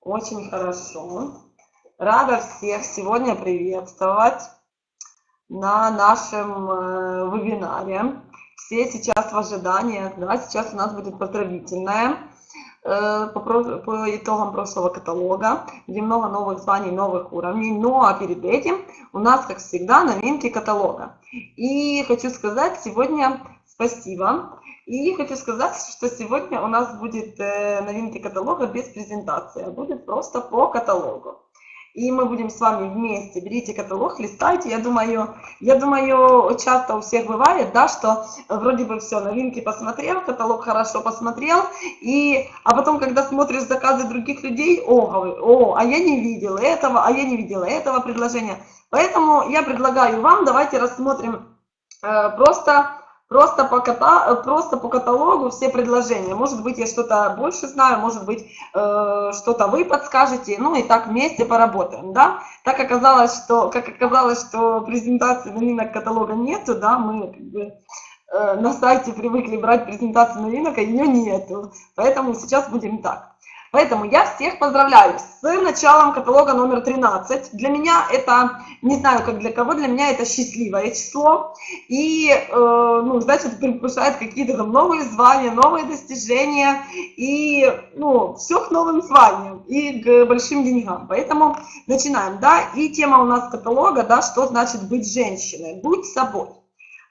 Очень хорошо. Рада всех сегодня приветствовать на нашем вебинаре. Все сейчас в ожидании, да, сейчас у нас будет поздравительное по итогам прошлого каталога, где много новых званий, новых уровней. Ну а перед этим у нас, как всегда, новинки каталога. И хочу сказать сегодня спасибо. И хочу сказать, что сегодня у нас будет новинки каталога без презентации, а будет просто по каталогу. И мы будем с вами вместе, берите каталог, листайте. Я думаю, часто у всех бывает, да, что вроде бы все, новинки посмотрел, каталог хорошо посмотрел, а потом, когда смотришь заказы других людей, а я не видела этого предложения. Поэтому я предлагаю вам, давайте рассмотрим просто по каталогу все предложения. Может быть, я что-то больше знаю, может быть, что-то вы подскажете, ну и так вместе поработаем, да. Как оказалось, что презентации новинок каталога нету, да, мы как бы на сайте привыкли брать презентацию новинок, а ее нету. Поэтому сейчас будем так. Поэтому я всех поздравляю с началом каталога номер 13. Для меня это, не знаю, как для кого, для меня это счастливое число. И, значит, предвкушает какие-то там новые звания, новые достижения. И, все к новым званиям и к большим деньгам. Поэтому начинаем, да. И тема у нас каталога, да, что значит быть женщиной. Будь собой.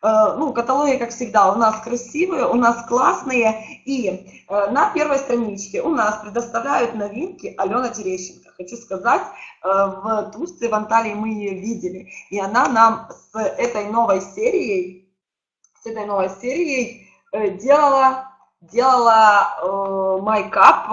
Каталоги, как всегда, у нас красивые, у нас классные. И на первой страничке у нас предоставляют новинки Алена Терещенко. Хочу сказать, в Турции, в Анталии мы ее видели. И она нам с этой новой серией делала майкап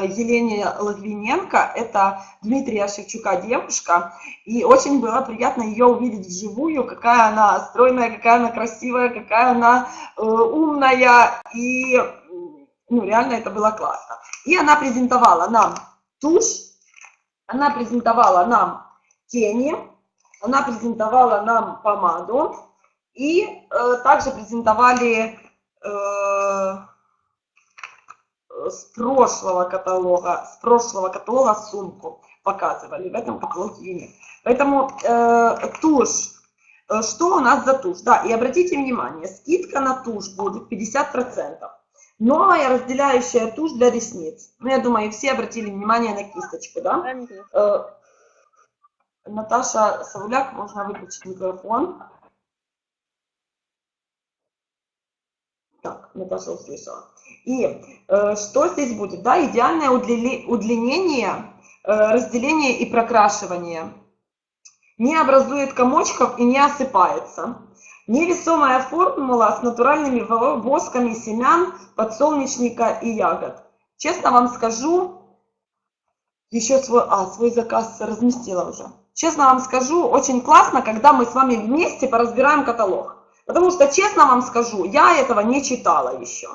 Елене Логвиненко, это Дмитрия Шевчука девушка, и очень было приятно ее увидеть вживую, какая она стройная, какая она красивая, какая она умная, и реально это было классно. И она презентовала нам тушь, она презентовала нам тени, она презентовала нам помаду, и также презентовали с прошлого каталога сумку показывали, в этом каталоге нет. Поэтому тушь, что у нас за тушь? Да, и обратите внимание, скидка на тушь будет 50%. Новая разделяющая тушь для ресниц. Я думаю, все обратили внимание на кисточку, да? Наташа Сауляк, можно выключить микрофон. Так, Наташа услышала. И что здесь будет? Да, идеальное удлинение, разделение и прокрашивание. Не образует комочков и не осыпается. Невесомая формула с натуральными восками семян, подсолнечника и ягод. Честно вам скажу, еще свой заказ разместила уже. Честно вам скажу, очень классно, когда мы с вами вместе поразбираем каталог. Потому что, честно вам скажу, я этого не читала еще.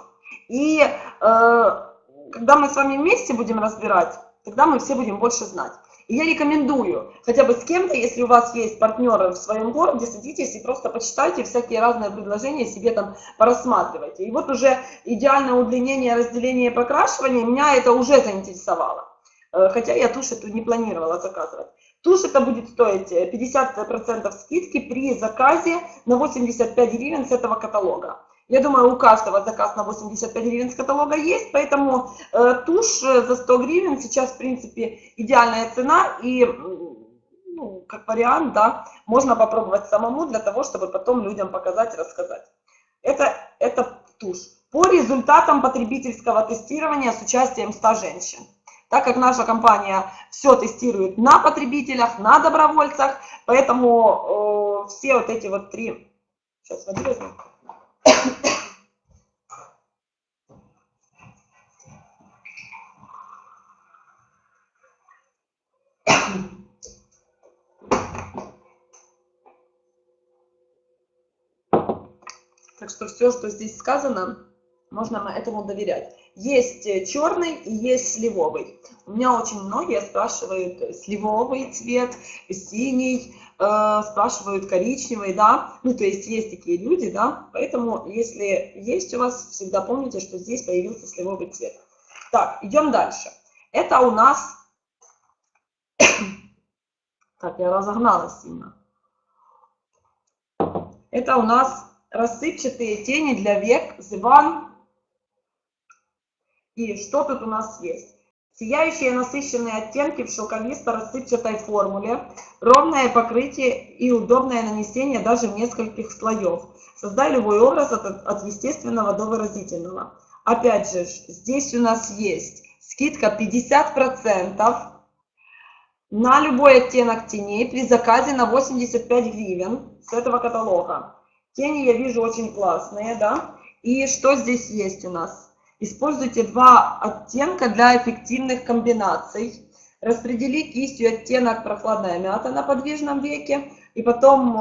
И когда мы с вами вместе будем разбирать, тогда мы все будем больше знать. И я рекомендую хотя бы с кем-то, если у вас есть партнеры в своем городе, садитесь и просто почитайте всякие разные предложения, себе там порассматривайте. И вот уже идеальное удлинение, разделение и прокрашивание, меня это уже заинтересовало. Хотя я тушь эту не планировала заказывать. Тушь это будет стоить 50% скидки при заказе на 85 гривен с этого каталога. Я думаю, у каждого заказ на 85 гривен с каталога есть, поэтому тушь за 100 гривен сейчас, в принципе, идеальная цена. И, как вариант, да, можно попробовать самому для того, чтобы потом людям показать и рассказать. Это тушь. По результатам потребительского тестирования с участием 100 женщин. Так как наша компания все тестирует на потребителях, на добровольцах, поэтому все вот эти вот три... Сейчас, воды возьму. Так что все, что здесь сказано, можно этому доверять. Есть черный и есть сливовый. У меня очень многие спрашивают сливовый цвет, синий, спрашивают коричневый, да. То есть такие люди, да. Поэтому, если есть у вас, всегда помните, что здесь появился сливовый цвет. Так, идем дальше. Это у нас Так, я разогналась сильно. Это у нас рассыпчатые тени для век The One. И что тут у нас есть? Сияющие насыщенные оттенки в шелковисто-рассыпчатой формуле, ровное покрытие и удобное нанесение даже в нескольких слоев. Создай любой образ от естественного до выразительного. Опять же, здесь у нас есть скидка 50% на любой оттенок теней при заказе на 85 гривен с этого каталога. Тени я вижу очень классные, да? И что здесь есть у нас? Используйте два оттенка для эффективных комбинаций. Распредели кистью оттенок прохладная мята на подвижном веке. И потом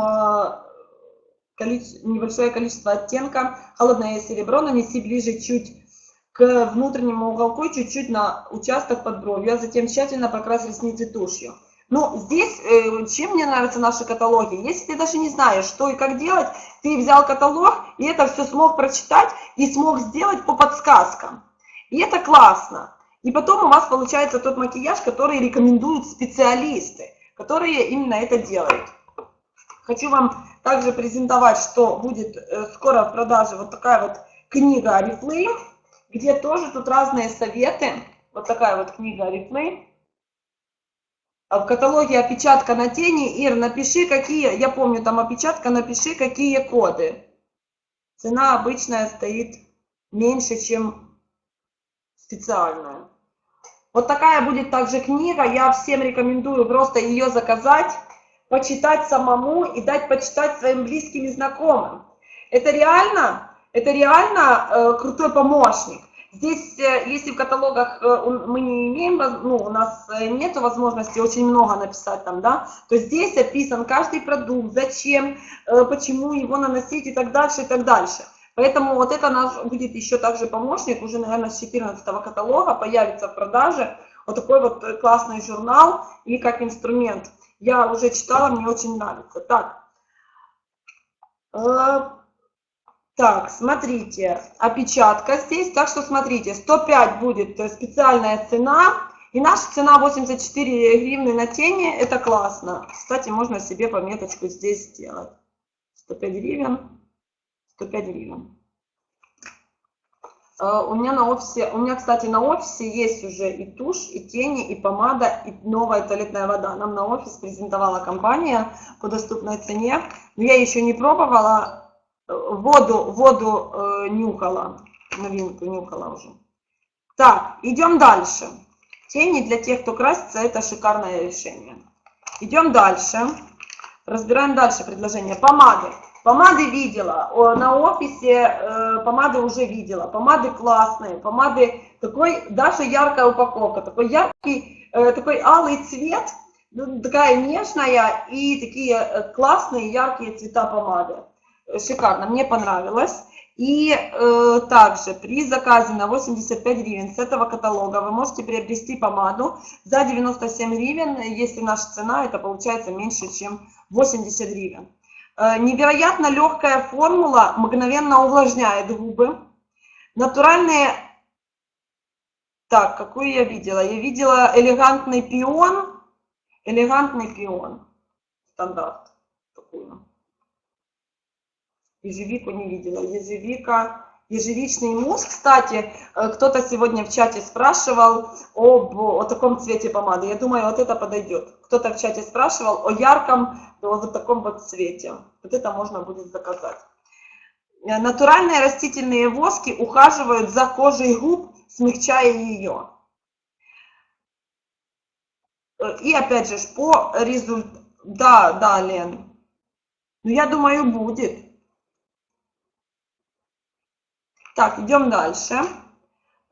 небольшое количество оттенка холодное серебро нанеси ближе чуть к внутреннему уголку, чуть-чуть на участок под бровью, а затем тщательно покрась ресницы тушью. Ну, здесь, чем мне нравятся наши каталоги, если ты даже не знаешь, что и как делать, ты взял каталог и это все смог прочитать и смог сделать по подсказкам. И это классно. И потом у вас получается тот макияж, который рекомендуют специалисты, которые именно это делают. Хочу вам также презентовать, что будет скоро в продаже вот такая вот книга Oriflame, где тоже тут разные советы. Вот такая вот книга Oriflame. В каталоге опечатка на тени. Ир, напиши, какие, я помню, там опечатка, напиши, какие коды. Цена обычная стоит меньше, чем специальная. Вот такая будет также книга. Я всем рекомендую просто ее заказать, почитать самому и дать почитать своим близким и знакомым. Это реально крутой помощник. Здесь, если в каталогах мы не имеем, ну, у нас нет возможности очень много написать там, да, то здесь описан каждый продукт, зачем, почему его наносить и так дальше, и так дальше. Поэтому вот это наш будет еще также помощник, уже, наверное, с 14-го каталога появится в продаже вот такой вот классный журнал и как инструмент. Я уже читала, мне очень нравится. Так, смотрите, опечатка здесь, так что смотрите, 105 будет специальная цена, и наша цена 84 гривны на тени, это классно. Кстати, можно себе пометочку здесь сделать. 105 гривен, 105 гривен. У меня, кстати, на офисе есть уже и тушь, и тени, и помада, и новая туалетная вода. Нам на офис презентовала компания по доступной цене, но я еще не пробовала. Воду нюхала, новинку нюхала уже. Так, идем дальше. Тени для тех, кто красится, это шикарное решение. Идем дальше. Разбираем дальше предложение. Помады. Помады видела. На офисе помады уже видела. Помады классные. Помады такой, даже яркая упаковка. Такой яркий, такой алый цвет. Такая нежная и такие классные яркие цвета помады. Шикарно, мне понравилось. И также при заказе на 85 гривен с этого каталога вы можете приобрести помаду за 97 гривен. Если наша цена, это получается меньше, чем 80 гривен. Невероятно легкая формула, мгновенно увлажняет губы. Натуральные... Так, какую я видела? Я видела элегантный пион. Элегантный пион. Стандарт. Такую. Ежевику не видела. Ежевика, ежевичный мусс. Кстати, кто-то сегодня в чате спрашивал о таком цвете помады. Я думаю, вот это подойдет. Кто-то в чате спрашивал о ярком, вот таком вот цвете. Вот это можно будет заказать. Натуральные растительные воски ухаживают за кожей губ, смягчая ее. И опять же, по результату... Да, Лен. Ну, я думаю, будет. Так, идем дальше.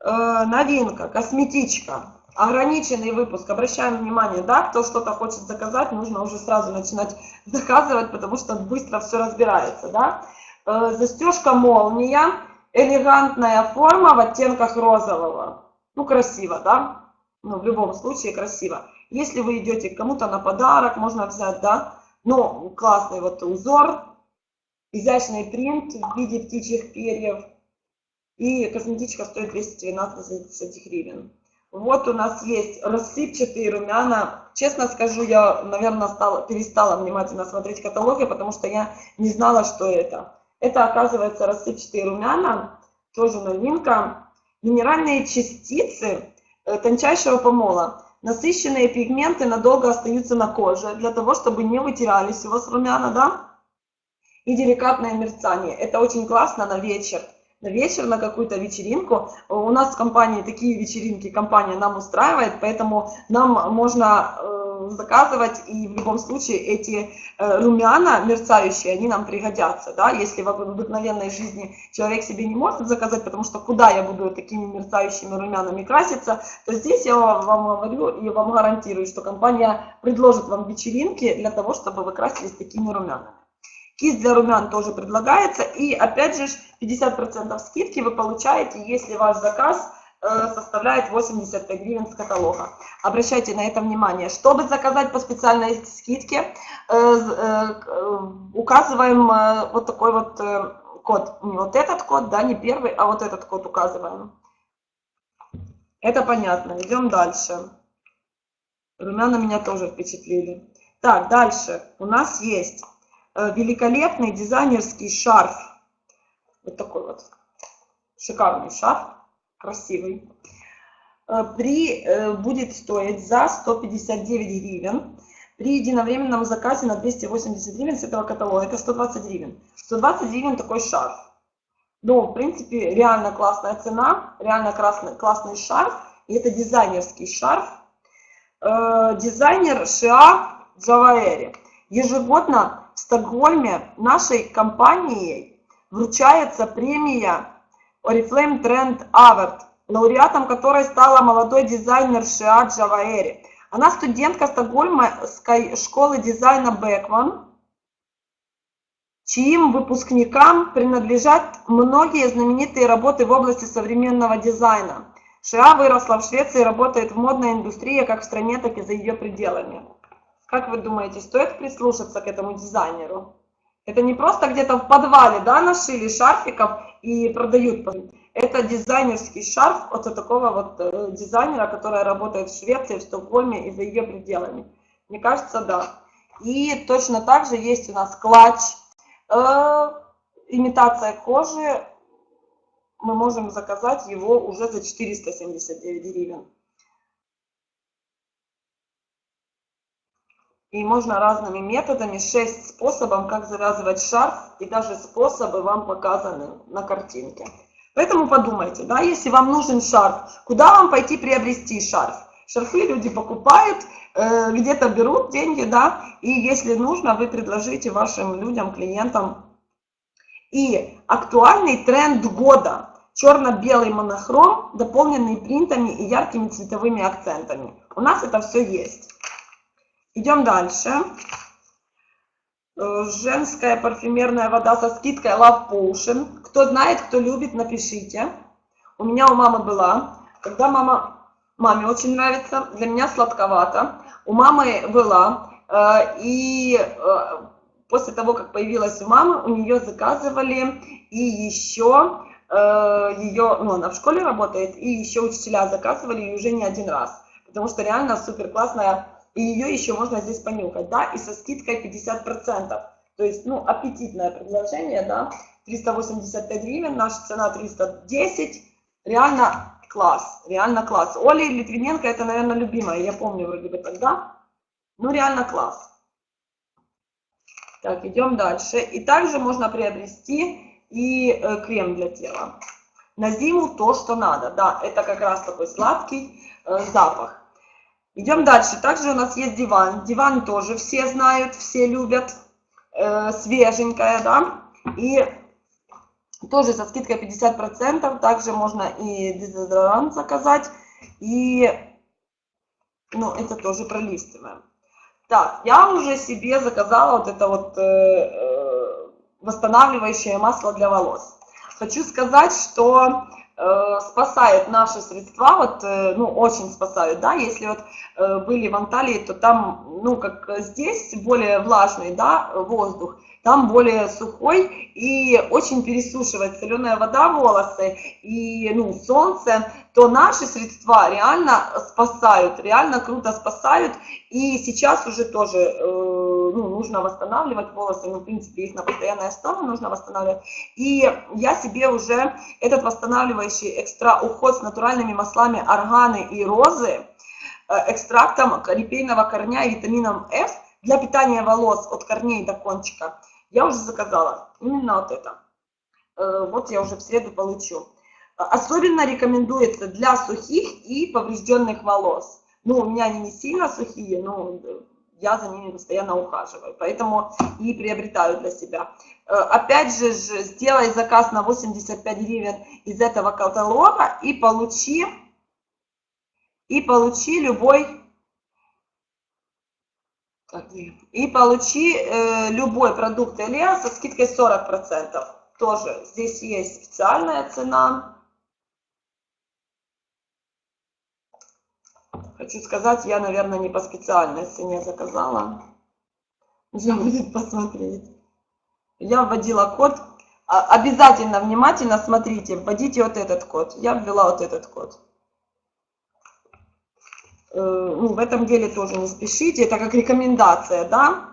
Новинка, косметичка. Ограниченный выпуск. Обращаем внимание, да, кто что-то хочет заказать, нужно уже сразу начинать заказывать, потому что быстро все разбирается, да. Застежка молния, элегантная форма в оттенках розового. Ну, красиво, да? Ну, в любом случае красиво. Если вы идете к кому-то на подарок, можно взять, да. Ну, классный вот узор, изящный принт в виде птичьих перьев. И косметичка стоит 212 гривен. Вот у нас есть рассыпчатые румяна честно скажу, я, наверное, перестала внимательно смотреть каталоги, потому что я не знала, что это. Это, оказывается, рассыпчатые румяна, тоже новинка. Минеральные частицы тончайшего помола. Насыщенные пигменты надолго остаются на коже, для того, чтобы не вытирались у вас румяна, да? И деликатное мерцание. Это очень классно на вечер. На вечер, на какую-то вечеринку. У нас в компании такие вечеринки компания нам устраивает, поэтому нам можно заказывать, и в любом случае эти румяна мерцающие, они нам пригодятся, да, если в обыкновенной жизни человек себе не может заказать, потому что куда я буду такими мерцающими румянами краситься, то здесь я вам говорю и вам гарантирую, что компания предложит вам вечеринки для того, чтобы вы красились такими румянами. Кисть для румян тоже предлагается, и опять же 50% скидки вы получаете, если ваш заказ составляет 85 гривен с каталога. Обращайте на это внимание. Чтобы заказать по специальной скидке, указываем вот такой вот код. Не вот этот код, да, не первый, а вот этот код указываем. Это понятно. Идем дальше. Румяна меня тоже впечатлили. Так, дальше. У нас есть великолепный дизайнерский шарф. Вот такой вот шикарный шарф. Красивый. Будет стоить за 159 гривен. При единовременном заказе на 280 гривен с этого каталога. Это 120 гривен. 120 гривен такой шарф. Ну, в принципе, реально классная цена. Реально классный шарф. И это дизайнерский шарф. Дизайнер Шиа Джаваэри. Ежегодно в Стокгольме нашей компанией вручается премия Oriflame Trend Award, лауреатом которой стала молодой дизайнер Шиа Джаваэри. Она студентка Стокгольмской школы дизайна Бекман, чьим выпускникам принадлежат многие знаменитые работы в области современного дизайна. Шиа выросла в Швеции и работает в модной индустрии как в стране, так и за ее пределами. Как вы думаете, стоит прислушаться к этому дизайнеру? Это не просто где-то в подвале, да, нашили шарфиков и продают. Это дизайнерский шарф от такого вот дизайнера, который работает в Швеции, в Стокгольме и за ее пределами. Мне кажется, да. И точно так же есть у нас клатч, имитация кожи. Мы можем заказать его уже за 479 гривен. И можно разными методами, 6 способов, как завязывать шарф, и даже способы вам показаны на картинке. Поэтому подумайте, да, если вам нужен шарф, куда вам пойти приобрести шарф? Шарфы люди покупают, где-то берут деньги, да, и если нужно, вы предложите вашим людям, клиентам. И актуальный тренд года – черно-белый монохром, дополненный принтами и яркими цветовыми акцентами. У нас это все есть. Идем дальше. Женская парфюмерная вода со скидкой Love Potion. Кто знает, кто любит, напишите. У меня у мамы была. Когда маме очень нравится, для меня сладковато. У мамы была. И после того, как появилась у мамы, у нее заказывали. И еще ее, ну, она в школе работает, и еще учителя заказывали ее уже не один раз. Потому что реально супер классная. И ее еще можно здесь понюхать, да, и со скидкой 50%. То есть, ну, аппетитное предложение, да, 385 гривен, наша цена 310. Реально класс, реально класс. Оли Литвиненко, это, наверное, любимая, я помню вроде бы тогда. Ну, реально класс. Так, идем дальше. И также можно приобрести и крем для тела. На зиму то, что надо, да, это как раз такой сладкий запах. Идем дальше. Также у нас есть диван. Диван тоже все знают, все любят. Свеженькая, да. И тоже со скидкой 50%. Также можно и дезодорант заказать. И, ну, это тоже пролистываем. Так, я уже себе заказала вот это вот восстанавливающее масло для волос. Хочу сказать, что спасает наши средства, вот, ну, очень спасают, да, если вот были в Анталии, то там, ну, как здесь, более влажный, да, воздух, там более сухой и очень пересушивает соленая вода волосы и, ну, солнце, то наши средства реально спасают, реально круто спасают, и сейчас уже тоже, ну, нужно восстанавливать волосы, ну, в принципе, их на постоянной основе нужно восстанавливать, и я себе уже этот восстанавливающий экстра уход с натуральными маслами органы и розы, экстрактом репейного корня и витамином F для питания волос от корней до кончика, я уже заказала именно вот это. Вот я уже в среду получу. Особенно рекомендуется для сухих и поврежденных волос. Ну, у меня они не сильно сухие, но я за ними постоянно ухаживаю, поэтому и приобретаю для себя. Опять же, сделай заказ на 85 гривен из этого каталога и получи любой... И получи любой продукт Элеа со скидкой 40%. Тоже здесь есть специальная цена. Хочу сказать, я, наверное, не по специальной цене заказала. Нужно будет посмотреть. Я вводила код. Обязательно внимательно смотрите, вводите вот этот код. Я ввела вот этот код. Ну, в этом деле тоже не спешите, это как рекомендация, да.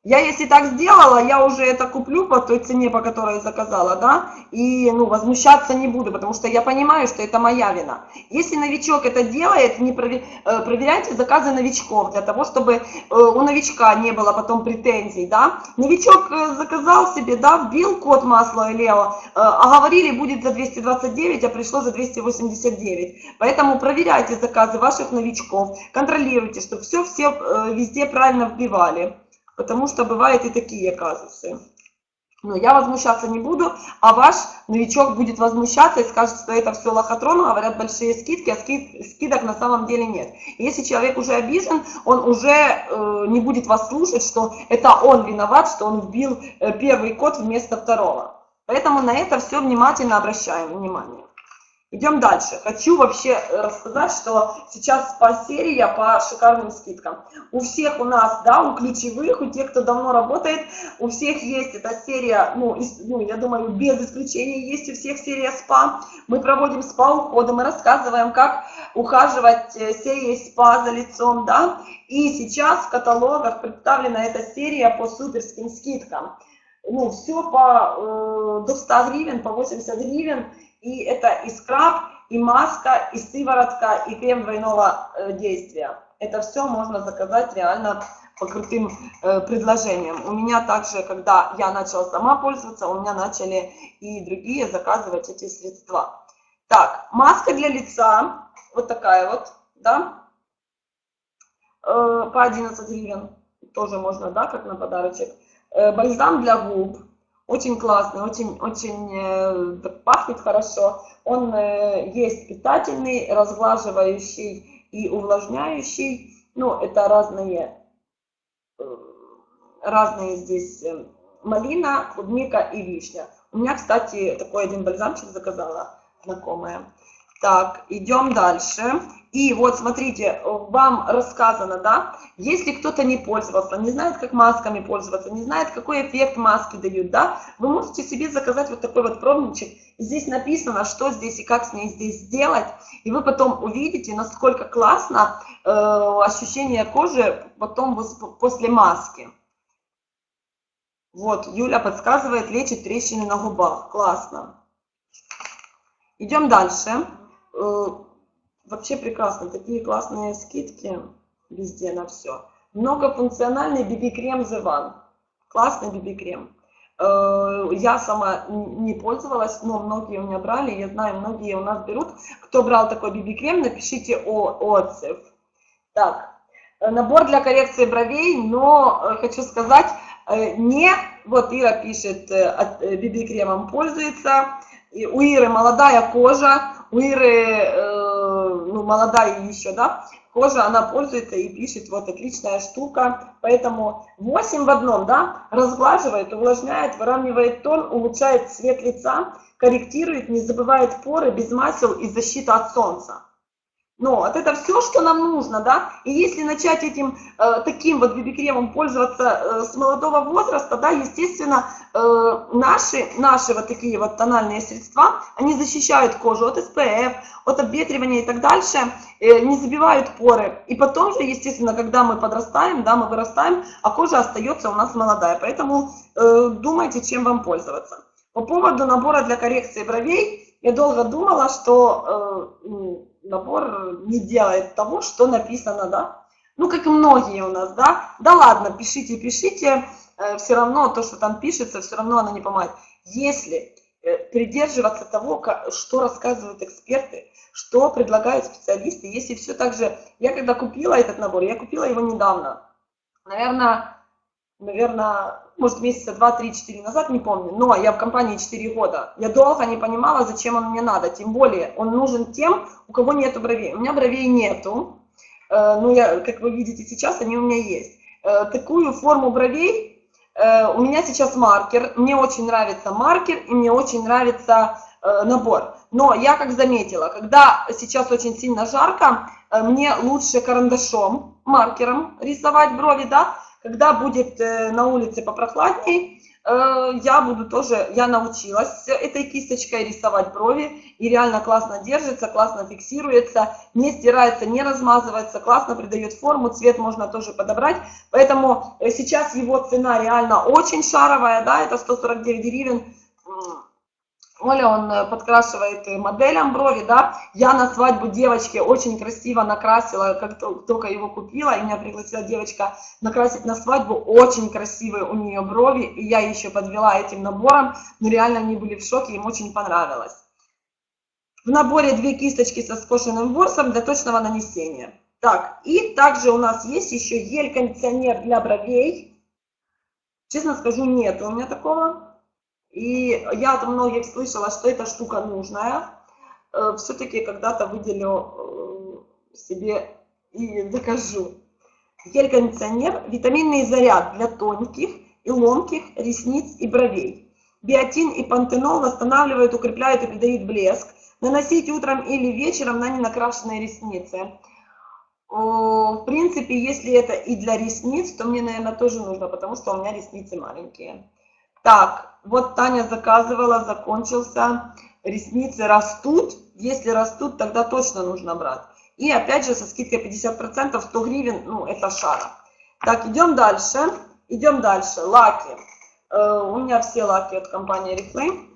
Я если так сделала, я уже это куплю по той цене, по которой заказала, да, и, ну, возмущаться не буду, потому что я понимаю, что это моя вина. Если новичок это делает, не проверяйте заказы новичков, для того, чтобы у новичка не было потом претензий, да. Новичок заказал себе, да, вбил код масла Элео, а говорили будет за 229, а пришло за 289. Поэтому проверяйте заказы ваших новичков, контролируйте, чтобы все везде правильно вбивали. Потому что бывают и такие казусы. Но я возмущаться не буду, а ваш новичок будет возмущаться и скажет, что это все лохотрон, говорят большие скидки, а скидок на самом деле нет. Если человек уже обижен, он уже не будет вас слушать, что это он виноват, что он вбил первый код вместо второго. Поэтому на это все внимательно обращаем внимание. Идем дальше. Хочу вообще рассказать, что сейчас серия по шикарным скидкам. У всех у нас, да, у ключевых, у тех, кто давно работает, у всех есть эта серия, ну, я думаю, без исключения есть у всех серия СПА. Мы проводим СПА-уходы, мы рассказываем, как ухаживать серией СПА за лицом, да. И сейчас в каталогах представлена эта серия по суперским скидкам. Ну, все до 100 гривен, по 80 гривен. И это и скраб, и маска, и сыворотка, и крем двойного действия. Это все можно заказать реально по крутым предложениям. У меня также, когда я начала сама пользоваться, у меня начали и другие заказывать эти средства. Так, маска для лица, вот такая вот, да, по 11 гривен, тоже можно, да, как на подарочек. Бальзам для губ. Очень классный, очень пахнет хорошо. Он есть питательный, разглаживающий и увлажняющий. Ну, это разные здесь малина, клубника и вишня. У меня, кстати, такой один бальзамчик заказала знакомая. Так, идем дальше. И вот смотрите, вам рассказано, да, если кто-то не пользовался, не знает, как масками пользоваться, не знает, какой эффект маски дают, да, вы можете себе заказать вот такой вот пробничек. Здесь написано, что здесь и как с ней здесь сделать, и вы потом увидите, насколько классно ощущение кожи потом после маски. Вот, Юля подсказывает, лечит трещины на губах. Классно. Идем дальше. Вообще прекрасно, такие классные скидки везде на все. Многофункциональный BB-крем The One. Классный BB-крем. Я сама не пользовалась, но многие у меня брали, я знаю, многие у нас берут. Кто брал такой BB-крем, напишите отзыв. Так, набор для коррекции бровей, но хочу сказать, вот Ира пишет, BB-кремом пользуется. У Иры молодая кожа, у Иры, ну, молодая еще, да, кожа, она пользуется и пишет, вот отличная штука, поэтому 8 в одном, да, разглаживает, увлажняет, выравнивает тон, улучшает цвет лица, корректирует, не забывает поры, без масел и защита от солнца. Ну, вот это все, что нам нужно, да, и если начать этим таким вот BB-кремом пользоваться с молодого возраста, да, естественно, наши вот такие вот тональные средства, они защищают кожу от SPF, от обветривания и так дальше, не забивают поры, и потом же, естественно, когда мы подрастаем, да, мы вырастаем, а кожа остается у нас молодая, поэтому думайте, чем вам пользоваться. По поводу набора для коррекции бровей, я долго думала, что набор не делает того, что написано, да. Ну, как и многие у нас, да. Да ладно, пишите, пишите, все равно то, что там пишется, все равно оно не помогает. Если придерживаться того, что рассказывают эксперты, что предлагают специалисты, если все так же... Я когда купила этот набор, я купила его недавно, наверное, может, месяца 2, 3, 4 назад, не помню, но я в компании 4 года. Я долго не понимала, зачем он мне надо, тем более он нужен тем, у кого нету бровей. У меня бровей нету, ну, как вы видите сейчас, они у меня есть. Такую форму бровей у меня сейчас маркер, мне очень нравится маркер и мне очень нравится набор. Но я как заметила, когда сейчас очень сильно жарко, мне лучше карандашом, маркером рисовать брови, да. Когда будет на улице попрохладней, я научилась этой кисточкой рисовать брови, и реально классно держится, классно фиксируется, не стирается, не размазывается, классно придает форму, цвет можно тоже подобрать. Поэтому сейчас его цена реально очень шаровая, да, это 149 гривен. Оля, он подкрашивает моделям брови, да. Я на свадьбу девочки очень красиво накрасила, как только его купила, и меня пригласила девочка накрасить на свадьбу. Очень красивые у нее брови, и я еще подвела этим набором, но реально они были в шоке, им очень понравилось. В наборе 2 кисточки со скошенным ворсом для точного нанесения. Так, и также у нас есть еще гель-кондиционер для бровей. Честно скажу, нет у меня такого. И я от многих слышала, что эта штука нужная. Все-таки когда-то выделю себе и докажу. Гель-кондиционер, витаминный заряд для тонких и ломких ресниц и бровей. Биотин и пантенол восстанавливают, укрепляют и придают блеск. Наносить утром или вечером на ненакрашенные ресницы. В принципе, если это и для ресниц, то мне, наверное, тоже нужно, потому что у меня ресницы маленькие. Так, вот Таня заказывала, закончился, ресницы растут, если растут, тогда точно нужно брать. И опять же со скидкой 50%, 100 гривен, ну это шара. Так, идем дальше, лаки. У меня все лаки от компании Oriflame.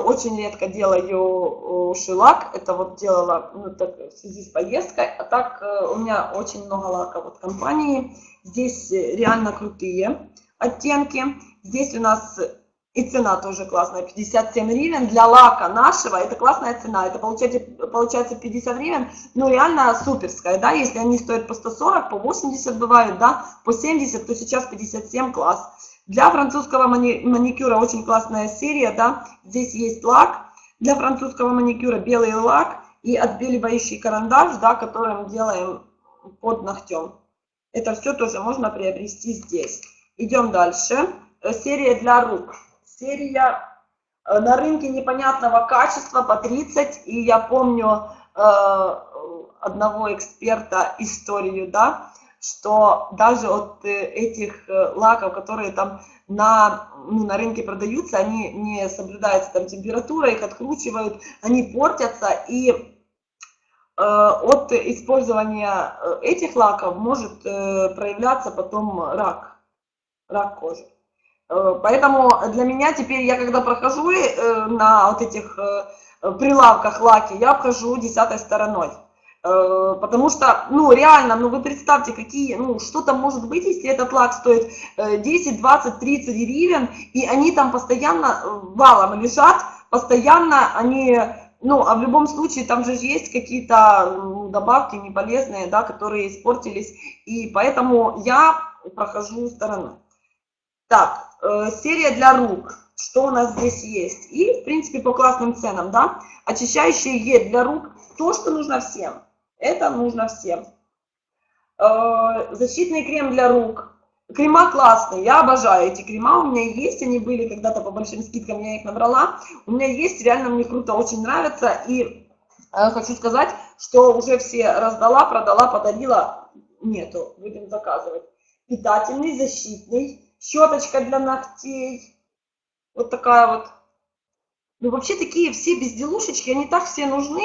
Очень редко делаю шилак, это вот делала так, в связи с поездкой, а так у меня очень много лаков от компании. Здесь реально крутые оттенки. Здесь у нас и цена тоже классная, 57 гривен. Для лака нашего это классная цена, это получается 50 гривен, ну реально суперская, да, если они стоят по 140, по 80 бывают, да, по 70, то сейчас 57, класс. Для французского маникюра очень классная серия, да, здесь есть лак, для французского маникюра белый лак и отбеливающий карандаш, да, который мы делаем под ногтем. Это все тоже можно приобрести здесь. Идем дальше. Серия для рук. Серия на рынке непонятного качества по 30. И я помню одного эксперта историю, да, что даже от этих лаков, которые там на рынке продаются, они не соблюдается там температура, их откручивают, они портятся, и от использования этих лаков может проявляться потом рак кожи. Поэтому для меня теперь, я когда прохожу на вот этих прилавках лаки, я обхожу 10-й стороной. Потому что, ну реально, ну вы представьте, какие, ну что там может быть, если этот лак стоит 10, 20, 30 гривен, и они там постоянно валом лежат, постоянно они, ну а в любом случае там же есть какие-то добавки неполезные, да, которые испортились, и поэтому я прохожу стороной. Так, серия для рук, что у нас здесь есть, и в принципе по классным ценам, да, очищающее гель для рук, то, что нужно всем. Это нужно всем. Защитный крем для рук. Крема классные, я обожаю эти крема, у меня есть, они были когда-то по большим скидкам, я их набрала. У меня есть, реально мне круто, очень нравится. И хочу сказать, что уже все раздала, продала, подарила. Нету, будем заказывать. Питательный, защитный, щеточка для ногтей. Вот такая вот. Ну, вообще такие все безделушечки, они так все нужны.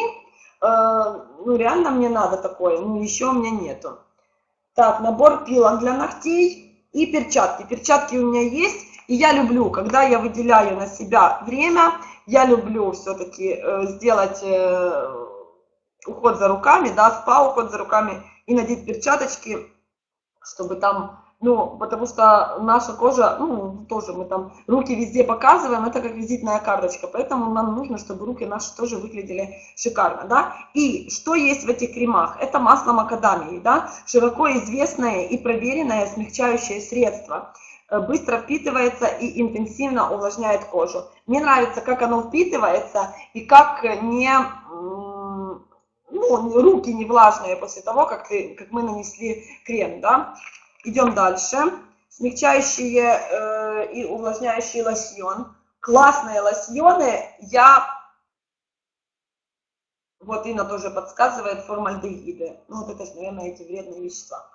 Ну, реально мне надо такое, ну, еще у меня нету. Так, набор пилок для ногтей и перчатки. Перчатки у меня есть, и я люблю, когда я выделяю на себя время, я люблю все-таки сделать уход за руками, да, спа-уход за руками и надеть перчаточки, чтобы там, ну, потому что наша кожа, ну, тоже мы там руки везде показываем, это как визитная карточка, поэтому нам нужно, чтобы руки наши тоже выглядели шикарно, да. И что есть в этих кремах? Это масло макадамии, да, широко известное и проверенное смягчающее средство. Быстро впитывается и интенсивно увлажняет кожу. Мне нравится, как оно впитывается и как не... Ну, руки не влажные после того, как мы нанесли крем, да. Идем дальше. Смягчающие и увлажняющий лосьон. Классные лосьоны. Вот Инна тоже подсказывает, формальдегиды. Ну, вот это, наверное, эти вредные вещества.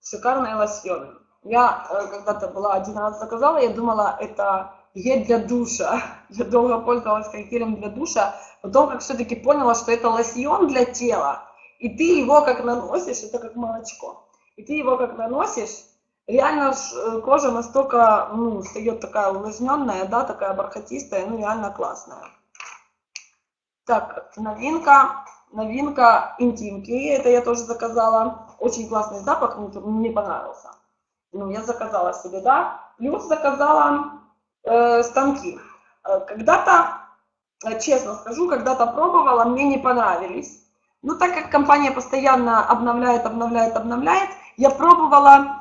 Шикарные лосьоны. Я когда-то была один раз заказала, я думала, это гель для душа. Я долго пользовалась как гелем для душа. Потом как все-таки поняла, что это лосьон для тела. И ты его как наносишь, это как молочко. И ты его как наносишь, реально кожа настолько, ну, встает такая увлажненная, да, такая бархатистая, ну, реально классная. Так, новинка интимки, это я тоже заказала. Очень классный запах, мне понравился. Ну, я заказала себе, да. Плюс заказала станки. Когда-то, честно скажу, когда-то пробовала, мне не понравились. Но так как компания постоянно обновляет, я пробовала,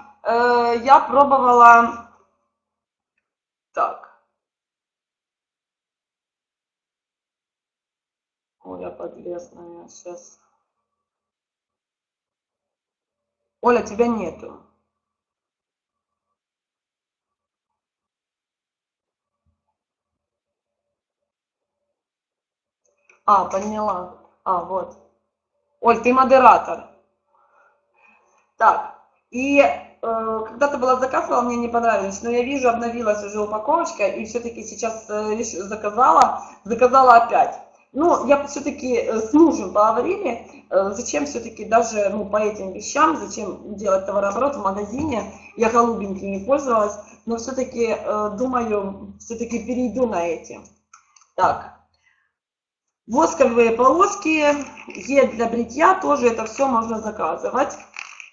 так. Оля подлесная, сейчас. Оля, тебя нету. Поняла. Вот. Оль, ты модератор. Так, и когда-то была заказывала, мне не понравились, но я вижу, обновилась уже упаковочка, и все-таки сейчас заказала опять. Ну, я все-таки с мужем поговорили, зачем все-таки даже, ну, по этим вещам, зачем делать товарооборот в магазине, я голубенький не пользовалась, но все-таки думаю, все-таки перейду на эти. Так, восковые полоски, гель для бритья, тоже это все можно заказывать.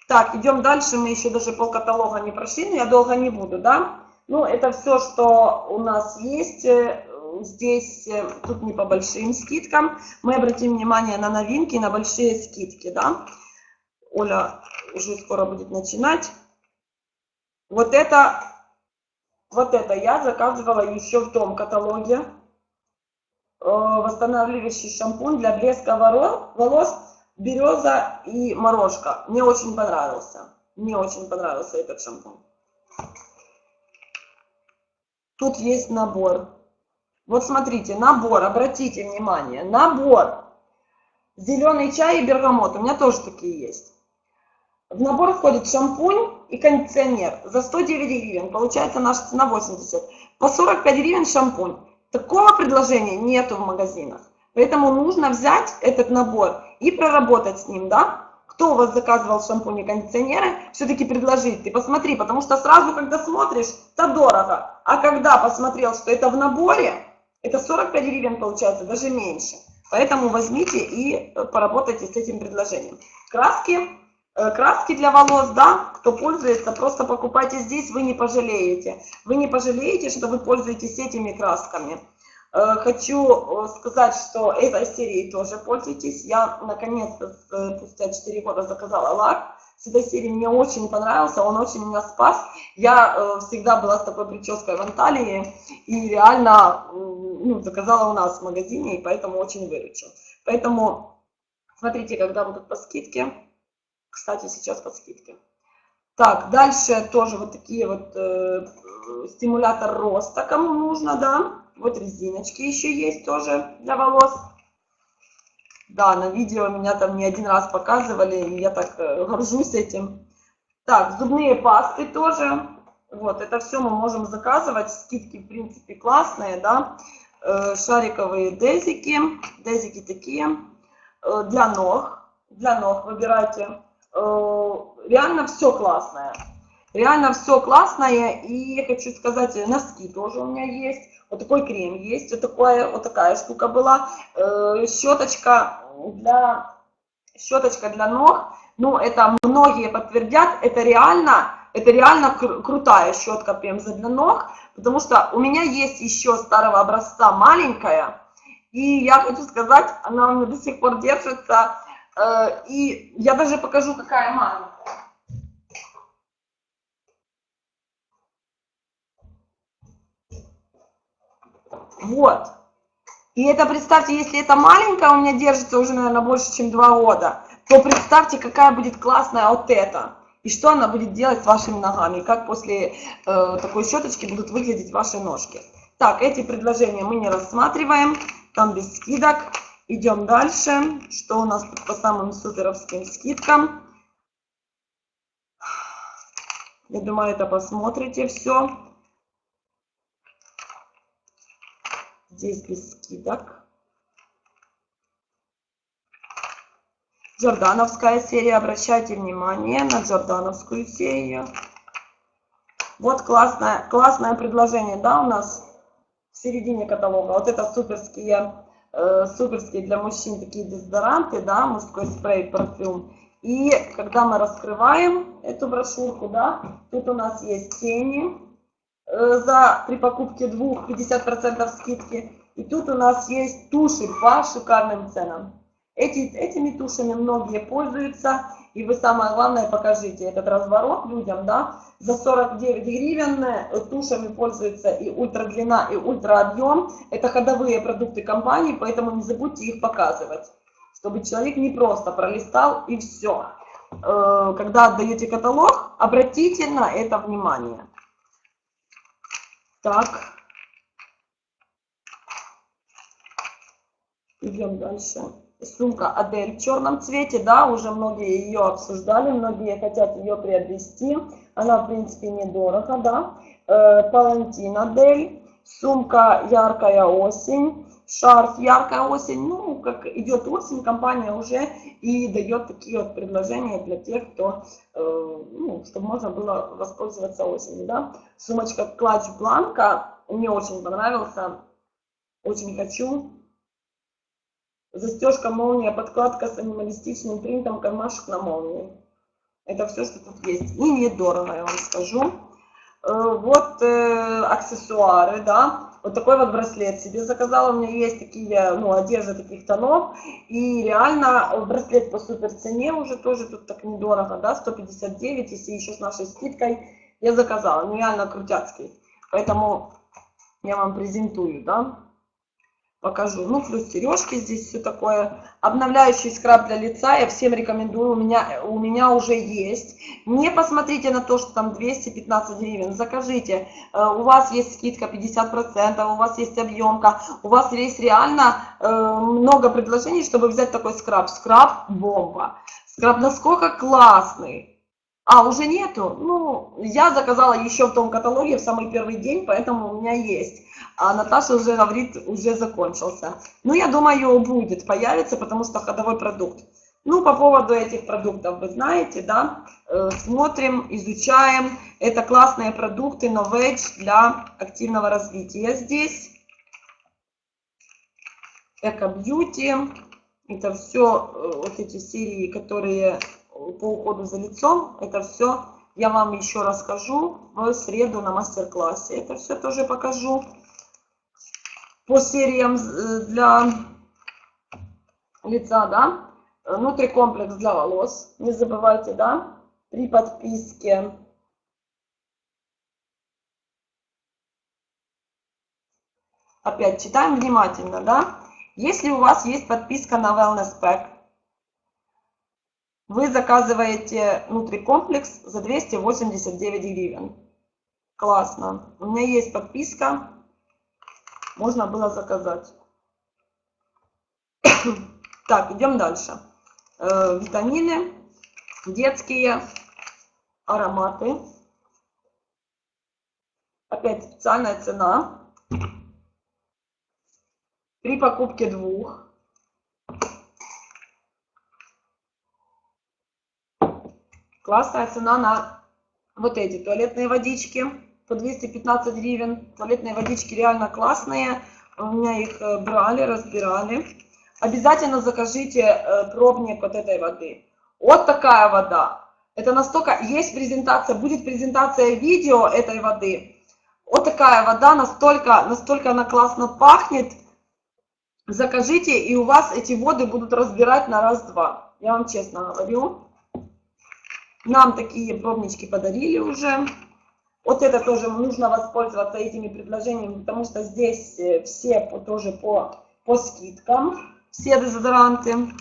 Так, идем дальше, мы еще даже полкаталога не прошли, но я долго не буду, да. Ну, это все, что у нас есть здесь, тут не по большим скидкам. Мы обратим внимание на новинки, на большие скидки, да. Оля уже скоро будет начинать. Вот это я заказывала еще в том каталоге. Восстанавливающий шампунь для блеска волос, береза и морожка. Мне очень понравился. Мне очень понравился этот шампунь. Тут есть набор. Вот смотрите, набор, обратите внимание, набор. Зеленый чай и бергамот. У меня тоже такие есть. В набор входит шампунь и кондиционер. За 109 гривен. Получается наша цена 80. По 45 гривен шампунь. Такого предложения нету в магазинах. Поэтому нужно взять этот набор и проработать с ним, да? Кто у вас заказывал шампунь и кондиционеры, все-таки предложить. Ты посмотри, потому что сразу, когда смотришь, это дорого. А когда посмотрел, что это в наборе, это 45 гривен получается, даже меньше. Поэтому возьмите и поработайте с этим предложением. Краски для волос, да, кто пользуется, просто покупайте здесь, вы не пожалеете. Вы не пожалеете, что вы пользуетесь этими красками. Хочу сказать, что этой серией тоже пользуйтесь. Я наконец-то спустя 4 года заказала лак. С этой серии мне очень понравился, он очень меня спас. Я всегда была с такой прической в Анталии и реально заказала у нас в магазине, и поэтому очень выручил. Поэтому Смотрите, когда будут по скидке. Кстати, сейчас по скидке. Так, дальше тоже вот такие вот стимулятор роста, кому нужно, да. Вот резиночки еще есть тоже для волос. Да, на видео меня там не один раз показывали, и я так горжусь этим. Так, зубные пасты тоже. Вот, это все мы можем заказывать. Скидки, в принципе, классные, да. Шариковые дезики. Дезики такие. Для ног. Для ног выбирайте. Реально все классное. Реально все классное. И я хочу сказать, носки тоже у меня есть. Вот такой крем есть. Вот такая штука была. Щеточка для ног. Ну, это многие подтвердят. Это реально крутая щетка пемза для ног. Потому что у меня есть еще старого образца маленькая. И я хочу сказать, она у меня до сих пор держится. И я даже покажу, какая маленькая. Вот. И это, представьте, если это маленькая у меня держится уже, наверное, больше, чем 2 года, то представьте, какая будет классная вот эта. И что она будет делать с вашими ногами. И как после такой щеточки будут выглядеть ваши ножки. Так, эти предложения мы не рассматриваем. Там без скидок. Идем дальше. Что у нас тут по самым суперовским скидкам? Я думаю, это посмотрите все. Здесь без скидок. Джордановская серия. Обращайте внимание на Джордановскую серию. Вот классное предложение, да, у нас в середине каталога. Вот это суперские для мужчин такие дезодоранты, да, мужской спрей, парфюм. И когда мы раскрываем эту брошюрку, да, тут у нас есть тени при покупке 2 50% скидки. И тут у нас есть туши по шикарным ценам. Этими тушами многие пользуются. И вы самое главное покажите этот разворот людям, да. За 49 гривен тушами пользуются и ультрадлина, и ультраобъем. Это ходовые продукты компании, поэтому не забудьте их показывать. Чтобы человек не просто пролистал и все. Когда отдаете каталог, обратите на это внимание. Так. Идем дальше. Сумка Адель в черном цвете, да, уже многие ее обсуждали, многие хотят ее приобрести. Она, в принципе, недорого, да. Палантин Адель, сумка яркая осень, шарф яркая осень. Ну, как идет осень, компания уже и дает такие вот предложения для тех, кто, ну, чтобы можно было воспользоваться осенью, да. Сумочка Клатч Бланка, мне очень понравился, очень хочу. Застежка, молния, подкладка с анималистичным принтом, кармашек на молнии. Это все, что тут есть. И недорого, я вам скажу. Вот аксессуары, да. Вот такой вот браслет себе заказала. У меня есть такие, ну, одежда таких тонов. И реально браслет по супер цене уже тоже тут так недорого, да. 159, если еще с нашей скидкой я заказала. Ну, реально крутяцкий. Поэтому я вам презентую, да. Покажу. Ну, плюс сережки здесь все такое. Обновляющий скраб для лица я всем рекомендую. У меня уже есть. Не посмотрите на то, что там 215 гривен. Закажите. У вас есть скидка 50%, у вас есть объемка. У вас есть реально много предложений, чтобы взять такой скраб. Скраб бомба. Скраб насколько классный. А, уже нету? Ну, я заказала еще в том каталоге в самый первый день, поэтому у меня есть. А Наташа уже говорит, уже закончился. Ну, я думаю, будет, появится, потому что ходовой продукт. Ну, по поводу этих продуктов, вы знаете, да, смотрим, изучаем. Это классные продукты, Novage для активного развития здесь. Эко Бьюти. Это все вот эти серии, которые по уходу за лицом. Это все я вам еще расскажу в среду на мастер-классе. Это все тоже покажу. По сериям для лица, да. Нутрикомплекс для волос. Не забывайте, да. 3 подписки. Опять читаем внимательно, да. Если у вас есть подписка на Wellness Pack, вы заказываете внутрикомплекс за 289 гривен. Классно. У меня есть подписка. Можно было заказать. Так, идем дальше. Витамины, детские, ароматы. Опять специальная цена. При покупке 2. Классная цена на вот эти туалетные водички по 215 гривен. Туалетные водички реально классные. У меня их брали, разбирали. Обязательно закажите пробник вот этой воды. Вот такая вода. Это настолько... Есть презентация, будет презентация видео этой воды. Вот такая вода, настолько она классно пахнет. Закажите, и у вас эти воды будут разбирать на раз-два. Я вам честно говорю. Нам такие пробнички подарили уже. Вот это тоже нужно воспользоваться этими предложениями, потому что здесь все тоже по скидкам. Все дезодоранты.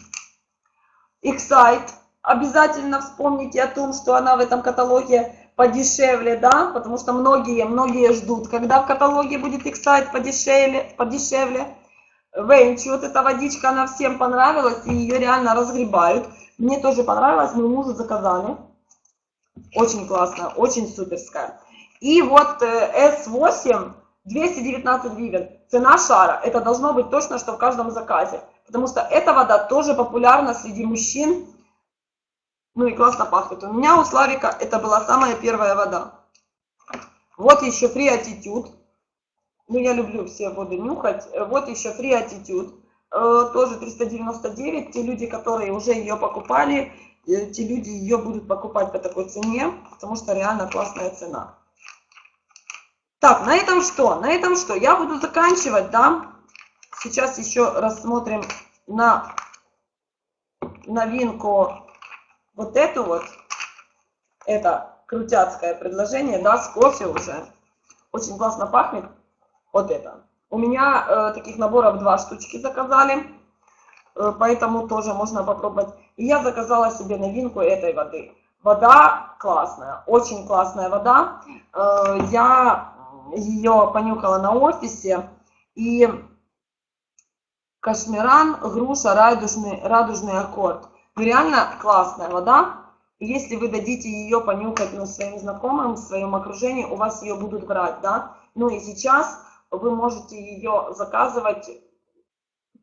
Excite. Обязательно вспомните о том, что она в этом каталоге подешевле, да, потому что многие ждут, когда в каталоге будет Excite подешевле. Венчи, вот эта водичка, она всем понравилась, и ее реально разгребают. Мне тоже понравилось, мы мужу заказали. Очень классно, очень суперская. И вот S8 219 гривен. Цена шара. Это должно быть точно, что в каждом заказе. Потому что эта вода тоже популярна среди мужчин. Ну и классно пахнет. У меня, у Славика, это была самая первая вода. Вот еще Free Attitude. Ну, я люблю все воды нюхать. Вот еще Free Attitude. Тоже 399. Те люди, которые уже ее покупали, те люди ее будут покупать по такой цене, потому что реально классная цена. Так, на этом что? На этом что? Я буду заканчивать, да? Сейчас еще рассмотрим на новинку вот эту вот. Это крутяцкое предложение, да, с кофе уже. Очень классно пахнет. Вот это. У меня таких наборов 2 штучки заказали, поэтому тоже можно попробовать. И я заказала себе новинку этой воды. Вода классная, очень классная вода. Я ее понюхала на офисе. И кашмиран, груша, радужный аккорд. Реально классная вода. Если вы дадите ее понюхать своим знакомым, в своем окружении, у вас ее будут брать, да. Ну и сейчас вы можете ее заказывать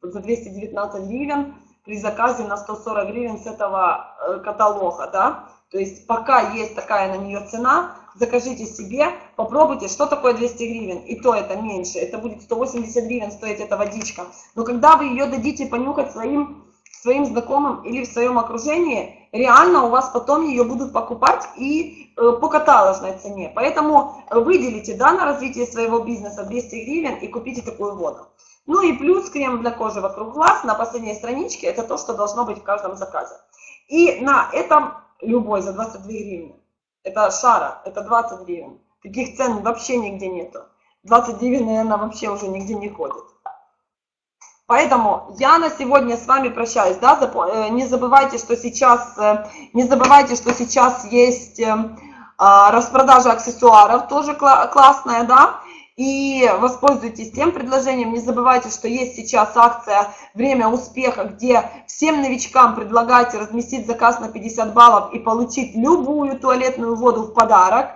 за 219 гривен при заказе на 140 гривен с этого каталога, да. То есть пока есть такая на нее цена, закажите себе, попробуйте, что такое 200 гривен, и то это меньше, это будет 180 гривен стоить эта водичка. Но когда вы ее дадите понюхать своим знакомым или в своем окружении, реально у вас потом ее будут покупать и по каталожной цене. Поэтому выделите, да, на развитие своего бизнеса 200 гривен и купите такую воду. Ну и плюс крем для кожи вокруг глаз на последней страничке, это то, что должно быть в каждом заказе. И на этом любой за 22 гривны. Это шара, это 20 гривен. Таких цен вообще нигде нету. 20 гривен, наверное, вообще уже нигде не ходит. Поэтому я на сегодня с вами прощаюсь. Да? Не забывайте, что сейчас есть распродажа аксессуаров, тоже классная, да. И воспользуйтесь тем предложением. Не забывайте, что есть сейчас акция «Время успеха», где всем новичкам предлагаете разместить заказ на 50 баллов и получить любую туалетную воду в подарок.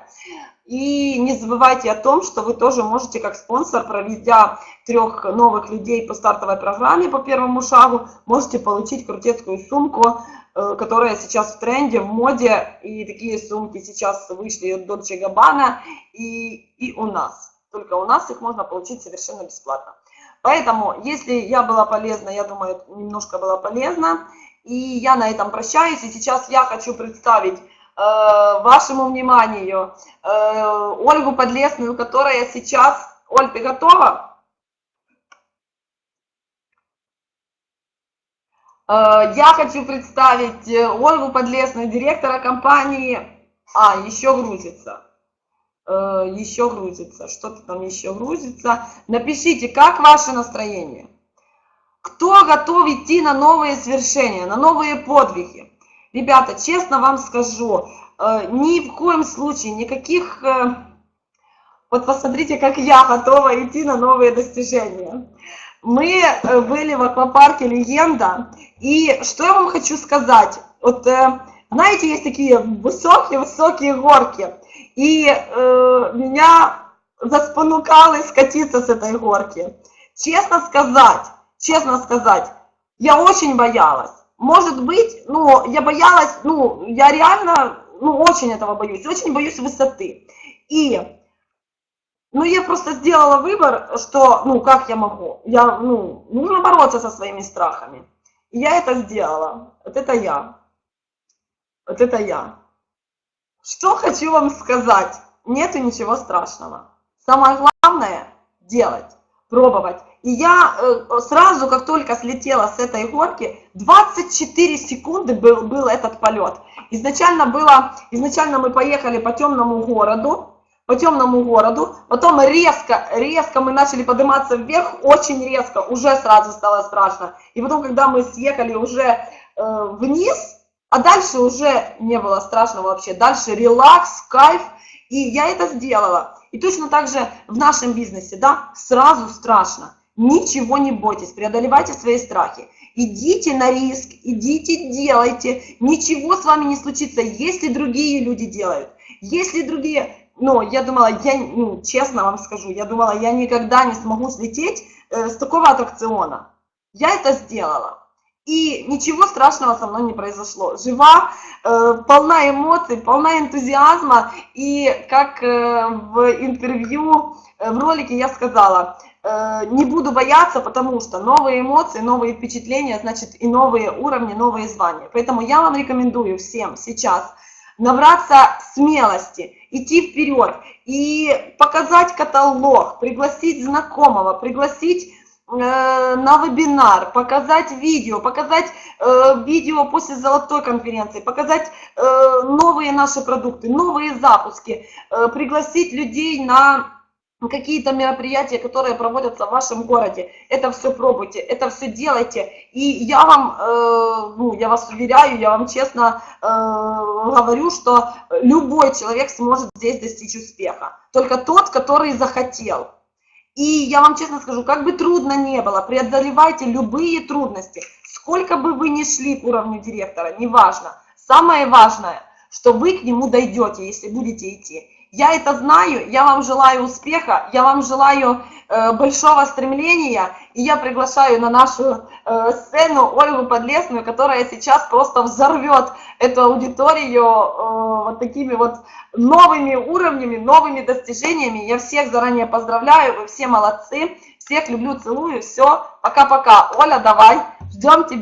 И не забывайте о том, что вы тоже можете как спонсор, проведя 3 новых людей по стартовой программе по первому шагу, можете получить крутецкую сумку, которая сейчас в тренде, в моде. И такие сумки сейчас вышли от Dolce & Gabbana и у нас. Только у нас их можно получить совершенно бесплатно. Поэтому, если я была полезна, я думаю, немножко была полезна. И я на этом прощаюсь. И сейчас я хочу представить вашему вниманию Ольгу Подлесную, которая сейчас... Оль, ты готова? Я хочу представить Ольгу Подлесную, директора компании... еще грузится. Еще грузится. Что-то там еще грузится. Напишите, как ваше настроение? Кто готов идти на новые свершения, на новые подвиги? Ребята, честно вам скажу, ни в коем случае никаких... Вот посмотрите, как я готова идти на новые достижения. Мы были в аквапарке «Легенда», и что я вам хочу сказать. Вот, знаете, есть такие высокие-высокие горки, и меня заспонукало скатиться с этой горки. Честно сказать, я очень боялась. Может быть, ну, я боялась, ну, я реально, ну, очень этого боюсь, очень боюсь высоты. Ну, я просто сделала выбор, что, ну, как я могу? Нужно бороться со своими страхами. И я это сделала. Вот это я. Вот это я. Что хочу вам сказать? Нету ничего страшного. Самое главное – делать, пробовать. И я сразу, как только слетела с этой горки, 24 секунды был этот полет. Изначально мы поехали по темному городу, потом резко мы начали подниматься вверх, очень резко, уже сразу стало страшно. И потом, когда мы съехали уже вниз, а дальше уже не было страшно вообще, дальше релакс, кайф, и я это сделала. И точно так же в нашем бизнесе, да, сразу страшно. Ничего не бойтесь, преодолевайте свои страхи. Идите на риск, идите, делайте, ничего с вами не случится, если другие люди делают, если другие... Но я думала, честно вам скажу, я думала, я никогда не смогу слететь с такого аттракциона. Я это сделала. И ничего страшного со мной не произошло. Жива, полна эмоций, полна энтузиазма. И как в интервью, в ролике я сказала, не буду бояться, потому что новые эмоции, новые впечатления, значит и новые уровни, новые звания. Поэтому я вам рекомендую всем сейчас набраться смелости, идти вперед и показать каталог, пригласить знакомого, пригласить на вебинар, показать видео после золотой конференции, показать новые наши продукты, новые запуски, пригласить людей на какие-то мероприятия, которые проводятся в вашем городе. Это все пробуйте, это все делайте. И я вам, я вас уверяю, я вам честно говорю, что любой человек сможет здесь достичь успеха. Только тот, который захотел. И я вам честно скажу, как бы трудно не было, преодолевайте любые трудности. Сколько бы вы ни шли к уровню директора, неважно. Самое важное, что вы к нему дойдете, если будете идти. Я это знаю, я вам желаю успеха, я вам желаю большого стремления, и я приглашаю на нашу сцену Ольгу Подлесную, которая сейчас просто взорвет эту аудиторию вот такими вот новыми уровнями, новыми достижениями. Я всех заранее поздравляю, вы все молодцы, всех люблю, целую, все, пока-пока. Оля, давай, ждем тебя.